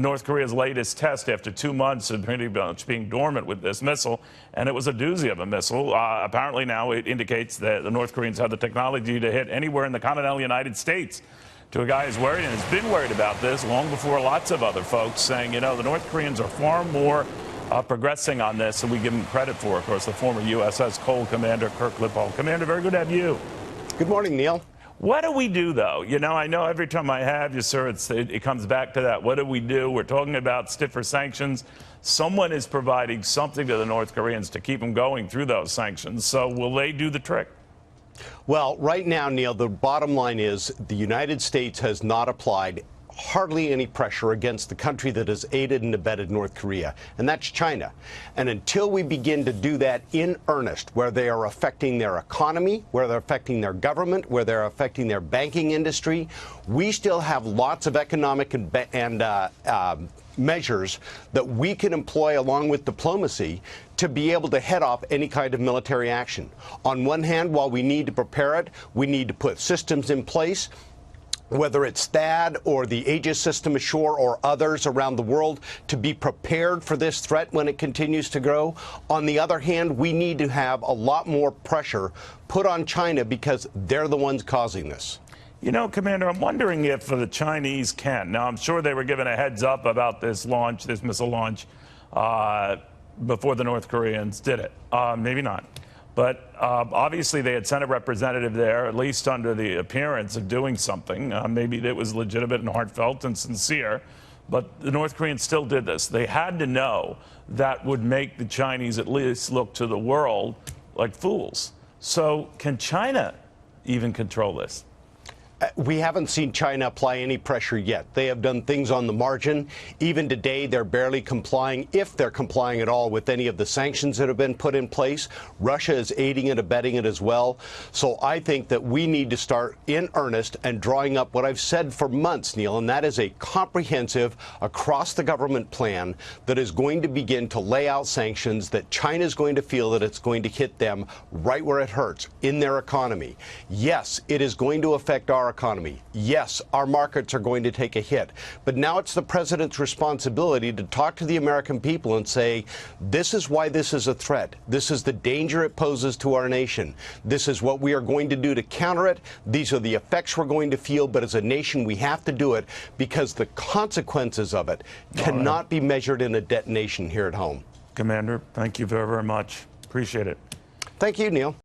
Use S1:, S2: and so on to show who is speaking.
S1: North Korea's latest test after 2 months of pretty much being dormant with this missile, and it was a doozy of a missile. Apparently now it indicates that the North Koreans have the technology to hit anywhere in the continental United States. To a guy who's worried and has been worried about this long before lots of other folks, saying, you know, the North Koreans are far more progressing on this than we give them credit for. Of course, the former USS Cole commander, Kirk Lippal. Commander, very good to have you.
S2: Good morning, Neil.
S1: What do we do, though? You know, I know every time I have you, sir, it comes back to that. What do we do? We're talking about stiffer sanctions. Someone is providing something to the North Koreans to keep them going through those sanctions. So will they do the trick?
S2: Well, right now, Neil, the bottom line is the United States has not applied hardly any pressure against the country that has aided and abetted North Korea, and that's China. And until we begin to do that in earnest, where they are affecting their economy, where they're affecting their government, where they're affecting their banking industry, we still have lots of economic and measures that we can employ along with diplomacy to be able to head off any kind of military action. On one hand, while we need to prepare it, we need to put systems in place, whether it's THAAD or the Aegis system ashore or others around the world, to be prepared for this threat when it continues to grow. On the other hand, we need to have a lot more pressure put on China because they're the ones causing this.
S1: You know, Commander, I'm wondering if the Chinese can. Now, I'm sure they were given a heads up about this launch, this missile launch, before the North Koreans did it. Maybe not. But obviously they had sent a representative there, at least under the appearance of doing something. Maybe it was legitimate and heartfelt and sincere. But the North Koreans still did this. They had to know that would make the Chinese at least look to the world like fools. So can China even control this?
S2: We haven't seen China apply any pressure yet. They have done things on the margin. Even today, they're barely complying, if they're complying at all, with any of the sanctions that have been put in place. Russia is aiding and abetting it as well. So I think that we need to start in earnest and drawing up what I've said for months, Neil, and that is a comprehensive, across-the-government plan that is going to begin to lay out sanctions that China is going to feel that it's going to hit them right where it hurts, in their economy. Yes, it is going to affect our economy. Yes, our markets are going to take a hit. But now it's the president's responsibility to talk to the American people and say, this is why this is a threat. This is the danger it poses to our nation. This is what we are going to do to counter it. These are the effects we're going to feel. But as a nation, we have to do it because the consequences of it cannot be measured in a detonation here at home.
S1: Commander, thank you very, very much. Appreciate it.
S2: Thank you, Neil.